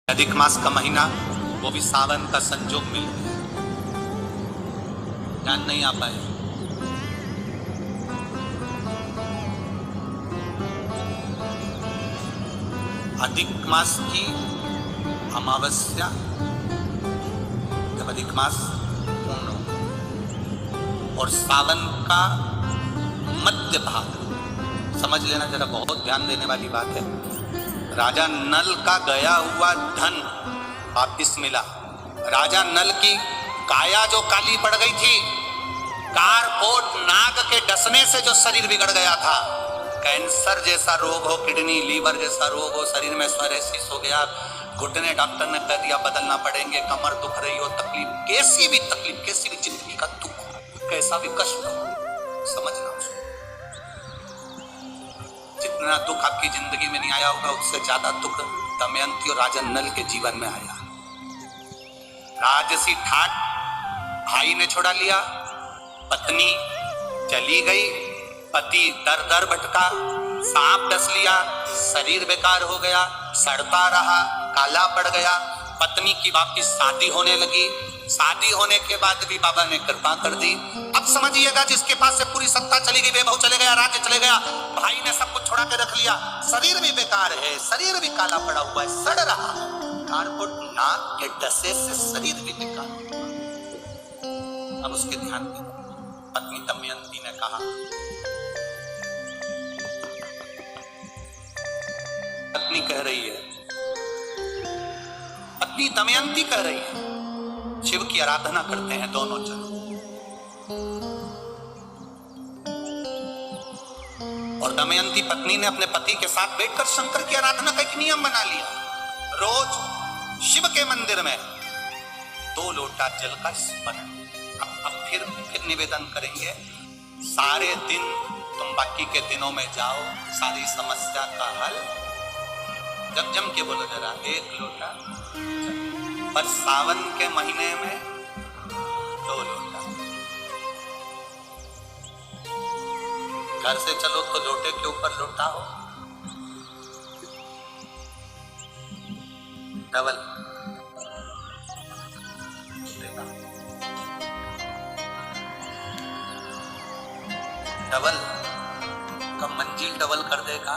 अधिक मास का महीना, वो भी सावन का संजोग मिल गया, ध्यान नहीं आ पाए। अधिक मास की अमावस्या, जब अधिक मास पूर्ण हो और सावन का मध्य भाग, समझ लेना जरा, बहुत ध्यान देने वाली बात है। राजा नल का गया हुआ धन वापिस मिला। राजा नल की काया जो काली पड़ गई थी, कारकोट नाग के डसने से जो शरीर बिगड़ गया था, कैंसर जैसा रोग हो, किडनी लीवर जैसा रोग हो, शरीर में सोरायसिस हो गया, घुटने डॉक्टर ने कह दिया बदलना पड़ेंगे, कमर दुख रही हो, तकलीफ, कैसी भी तकलीफ, कैसी भी जिंदगी का दुख, कैसा भी कष्ट हो, समझना उसको। जितना दुख आपकी जिंदगी में नहीं आया होगा, उससे ज्यादा दुख दमयंती और राजा नल के जीवन में आया। राजसी ठाट भाई ने छोड़ा लिया, पत्नी चली गई, पति दर दर भटका, सांप डस लिया, शरीर बेकार हो गया, सड़ता रहा, काला पड़ गया। पत्नी की वापिस शादी होने लगी, शादी होने के बाद भी बाबा ने कृपा कर दी। अब समझिएगा, जिसके पास से पूरी सत्ता चली गई, वैभव चले गया, राज्य चले गया, भाई ने सब कुछ छोड़ा के रख लिया, शरीर भी बेकार है, शरीर भी काला पड़ा हुआ है, सड़ रहा, कारकोट नाग के डसे से शरीर भी बेकार। अब उसके ध्यान में पत्नी दमयंती ने कहा, पत्नी कह रही है, पत्नी दमयंती कह रही है, शिव की आराधना करते हैं दोनों चलो। और दमयंती पत्नी ने अपने पति के साथ बैठकर शंकर की आराधना का एक नियम बना लिया। रोज शिव के मंदिर में 2 लोटा जल का स्मरण। अब फिर निवेदन करेंगे, सारे दिन तुम बाकी के दिनों में जाओ, सारी समस्या का हल, जब जम के बोलो जरा, 1 लोटा, पर सावन के महीने में 2 लोटा। घर से चलो तो लोटे के ऊपर लोटा हो, डबल डबल। कब मंजिल डबल कर देगा,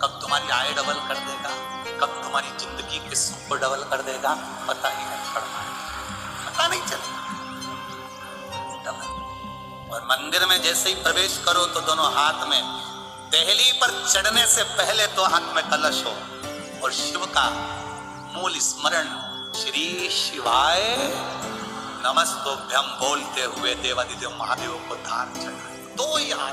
कब तुम्हारी आय डबल कर देगा, कब तुम्हारी जिंदगी के सुख को डबल कर देगा, पता ही नहीं पड़ना, पता नहीं चलेगा। डबल। और मंदिर में जैसे ही प्रवेश करो तो दोनों हाथ में, देहली पर चढ़ने से पहले तो हाथ में कलश हो और शिव का मूल स्मरण, श्री शिवाय नमस्तुभ्यं बोलते हुए देवादिदेव महादेव को धार चढ़ाए। तो यहाँ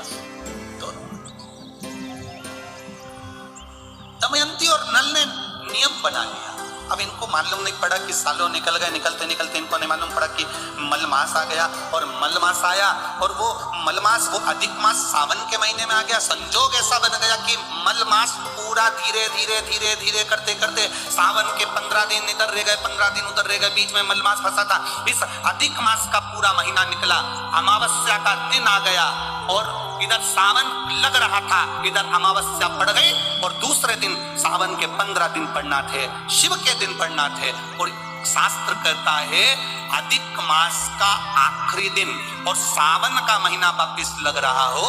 दमयंती और नल ने नियम बना लिया। अब इनको मालूम नहीं पड़ा कि सालों निकल गए, निकलते निकलते इनको नहीं मालूम पड़ा कि मलमास आ गया, और मलमास आया और वो मलमास, वो अधिक मास सावन के महीने में आ गया। संजोग ऐसा बन गया कि मलमास पूरा धीरे धीरे धीरे धीरे करते करते सावन के 15 दिन इधर रह गए, 15 दिन उधर रह गए, बीच में मलमास फंसा था। इस अधिक मास का पूरा महीना निकला, अमावस्या का दिन आ गया और इधर सावन लग रहा था, इधर अमावस्या पड़ गई और दूसरे दिन सावन के 15 दिन पड़ना थे, शिव के दिन पड़ना थे। और शास्त्र कहता है अधिक मास का आखिरी दिन और सावन का महीना वापिस लग रहा हो,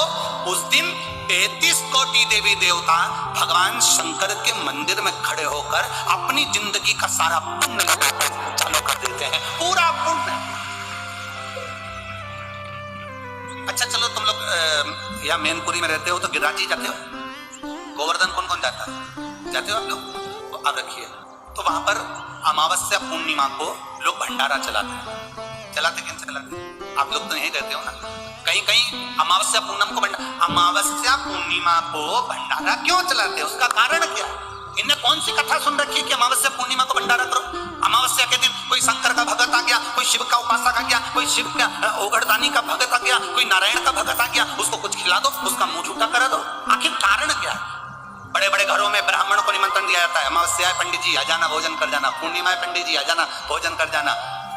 उस दिन 33 कोटि देवी देवता भगवान शंकर के मंदिर में खड़े होकर अपनी जिंदगी का सारा पुण्य चालू कर देते हैं, पूरा पुण्य। अच्छा चलो, तुम लोग या मैनपुरी में रहते हो तो गिरिराज जी जाते हो, गोवर्धन कौन कौन जाता है, जाते हो आप लोग? तो अब रखिए, तो वहां पर अमावस्या पूर्णिमा को लोग भंडारा चलाते हैं। चलाते कैसे चलाते? आप लोग तो यहीं रहते हो ना, कहीं कहीं अमावस्या पूनम को अमावस्या पूर्णिमा को भंडारा क्यों चलाते हैं, उसका कारण क्या है? इनने कौन सी कथा सुन रखी है कि अमावस्या पूर्णिमा को भंडारा करो? अमावस्या के दिन कोई शंकर का भगत आ गया, कोई शिव का उपासक आ गया, कोई शिव का ओगरदानी का भगत आ गया, कोई नारायण का भगत आ गया, उसको कुछ खिला दो, उसका मुंह झूठा करा दो। आखिर कारण क्या है? बड़े बड़े घरों में ब्राह्मणों को निमंत्रण दिया जाता है, अमावस्या है पंडित जी आ जाना भोजन कर जाना, पूर्णिमा है पंडित जी आ जाना भोजन कर जाना,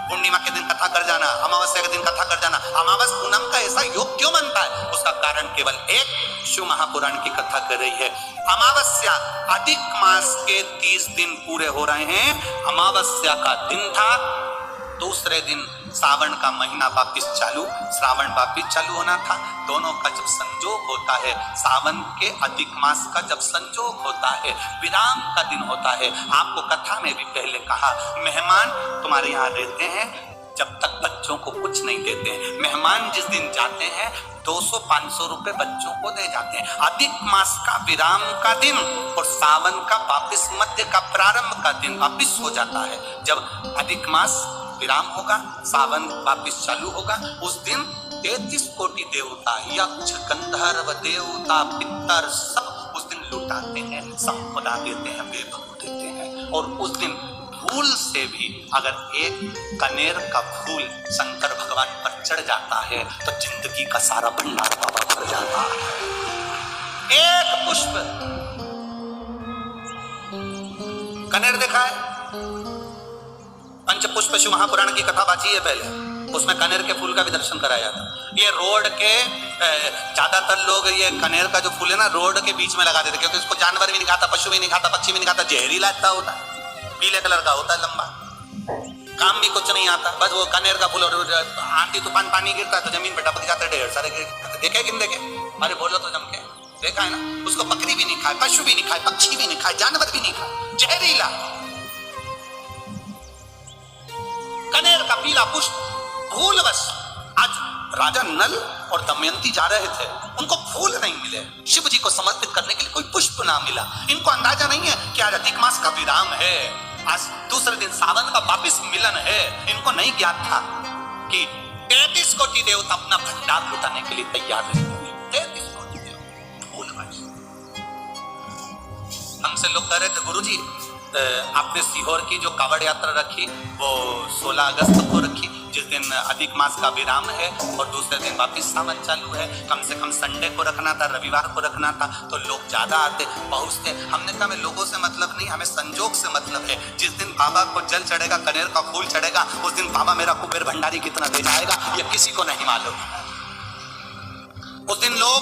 पूर्णिमा के दिन कथा कर जाना, अमावस्या के दिन कथा कर जाना। अमावस्या पूनम का ऐसा योग क्यों बनता है? उसका कारण केवल एक, शिव महापुराण की कथा कर रही है। अमावस्या, अधिक मास के 30 दिन पूरे हो रहे हैं। अमावस्या का दिन था, दूसरे दिन सावन का महीना वापिस चालू, श्रावण वापिस चालू होना था। दोनों का जब संजोग होता है, सावन के अधिक मास का जब संजोग होता है, विराम का दिन होता है। आपको कथा में भी पहले कहा, मेहमान तुम्हारे यहाँ रहते हैं जब तक बच्चों को कुछ नहीं देते हैं। मेहमान जिस दिन जाते हैं 200-500 रुपए बच्चों को दे जाते हैं। अधिक मास का विराम का दिन और सावन का वापिस मध्य का प्रारंभ का दिन वापिस हो जाता है। जब अधिक मास विराम होगा, सावन वापिस चालू होगा, उस दिन 33 कोटि देवता, यक्ष, गंधर्व, देवता, पितर सब उस दिन लुटाते हैं, संपदा देते हैं, वैभव देते हैं। और उस दिन फूल से भी अगर एक कनेर का फूल शंकर भगवान पर चढ़ जाता है तो जिंदगी का सारा भंडार बाबा भर जाता है। एक पुष्प, कनेर देखा है? पंचपुष्प शिव महापुराण की कथा बाची है पहले, उसमें कनेर के फूल का भी दर्शन कराया था। ये रोड के ज्यादातर लोग ये कनेर का जो फूल है ना रोड के बीच में लगा देते, क्योंकि इसको जानवर भी नहीं खाता, पशु भी नहीं खाता, पक्षी भी नहीं खाता, जहरीला इतना होता है, पीले कलर का होता है, लंबा, काम भी कुछ नहीं आता। बस वो कनेर का फूल, और आंधी तूफान पानी गिरता है तो जमीन पे टपक जाते, ढेर सारे देखे कि नहीं देखे? अरे बोलो तो जम के देखा है ना। उसको बकरी भी नहीं खाए, पशु भी नहीं खाए, पक्षी भी नहीं खाए, जानवर भी नहीं खाए, जहरीला कनेर का पीला पुष्प। भूलवश आज राजा नल और दमयंती जा रहे थे, उनको फूल नहीं मिले, शिव जी को समर्पित करने के लिए कोई पुष्प ना मिला। इनको अंदाजा नहीं है कि आज अधिक मास का विराम है, आज दूसरे दिन सावन का वापिस मिलन है। इनको नहीं ज्ञात था कि 33 कोटि देवता अपना भंडार लुटाने के लिए तैयार है। 33 कोटि देवता भूलवश। हमसे लोग कह रहे थे, गुरुजी आपने सीहोर की जो कावड़ यात्रा रखी वो 16 अगस्त को रखी, जिस दिन अधिक मास का विराम है और दूसरे दिन वापिस सावन चालू है। कम से कम संडे को रखना था, रविवार को रखना था, तो लोग ज्यादा आते पहुंचते। हमने कहा हमें लोगों से मतलब नहीं, हमें संजोग से मतलब है। जिस दिन बाबा को जल चढ़ेगा, कनेर का फूल चढ़ेगा, उस दिन बाबा मेरा कुबेर भंडारी कितना दे जाएगा ये किसी को नहीं मालूम। उस दिन लोग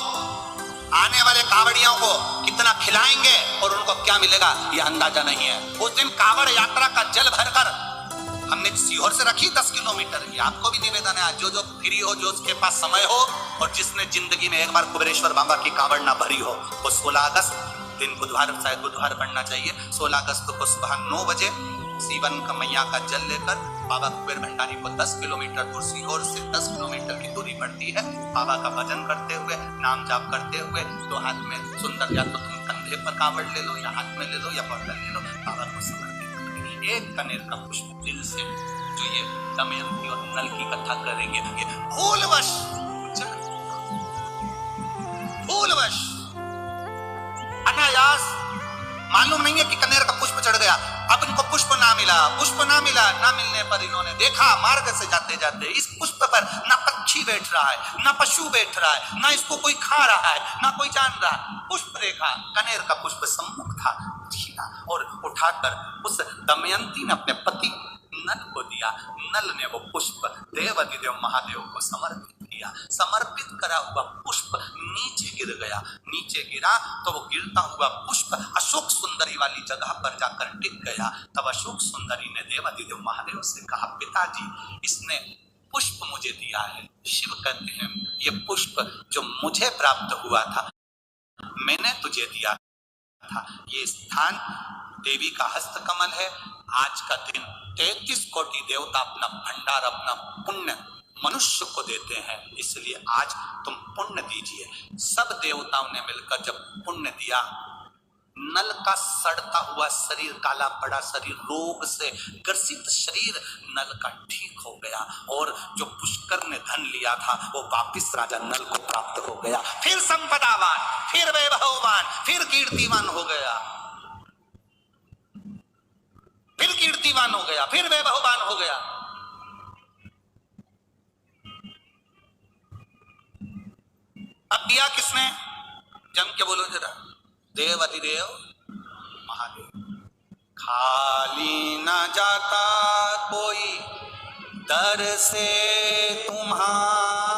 आने वाले कावड़ियों को कितना खिलाएंगे और उनको क्या मिलेगा ये अंदाजा नहीं है। उस दिन कावड़ यात्रा का जल भरकर हमने सीहोर से रखी 10 किलोमीटर। ये आपको भी निवेदन है, जो जो फ्री हो, जो उसके पास समय हो और जिसने जिंदगी में एक बार कुबेरेश्वर बाबा की कावड़ ना भरी हो, वो 16 अगस्त दिन बुधवार, शायद बुधवार पढ़ना चाहिए, 16 अगस्त को सुबह 9 बजे सीवन का मैया का जल लेकर बाबा कुबेर भंडारी को 10 किलोमीटर दूर, सीहोर से 10 किलोमीटर की दूरी पड़ती है, बाबा का भजन करते हुए, नाम जाप करते हुए, तो हाथ में सुंदर, या तो तुम कंधे पर कावड़ ले लो या हाथ में ले लो या बॉटल ले लो, बाबा को समर्पित करके एक कनेर का पुष्प दिल से, जो ये दमयंती और नल की कथा करेंगे, ये भूलवश अनायास, मालूम नहीं है कि कनेर का पुष्प चढ़ गया। अब इनको पुष्प ना मिला, ना मिलने पर इन्होंने देखा मार्ग से जाते जाते इस पुष्प पर ना पक्षी बैठ रहा है, ना पशु बैठ रहा है, ना इसको कोई खा रहा है, ना कोई जान रहा है। पुष्प देखा, कनेर का पुष्प सम्मुख था, छीना और उठाकर उस दमयंती ने अपने पति नल को दिया। नल ने वो पुष्प देवाधिदेव महादेव को समर्पित किया। समर्पित करा हुआ पुष्प नीचे गिर गया। नीचे गिरा तो वो गिरता हुआ पुष्प अशोक सुंदरी वाली जगह पर जाकर टिक गया। तब अशोक सुंदरी ने देवाधिदेव महादेव से कहा, पिताजी इसने पुष्प मुझे दिया है। शिव कहते हैं ये पुष्प जो मुझे प्राप्त हुआ था मैंने तुझे दिया था। ये स्थान देवी का हस्त कमल है। आज का दिन 33 कोटि देवता अपना भंडार, अपना पुण्य मनुष्य को देते हैं, इसलिए आज तुम पुण्य दीजिए। सब देवताओं ने मिलकर जब पुण्य दिया, नल का सड़ता हुआ शरीर, काला पड़ा शरीर, रोग से ग्रसित शरीर नल का ठीक हो गया और जो पुष्कर ने धन लिया था वो वापिस राजा नल को प्राप्त हो गया। फिर संपदावान, फिर वैभववान, फिर कीर्तिवान हो गया, फिर कीर्तिवान हो गया, फिर वैभववान हो गया। अब दिया किसने? जम के बोलो जरा, देवाधिदेव महादेव। खाली न जाता कोई दर से तुम्हारा,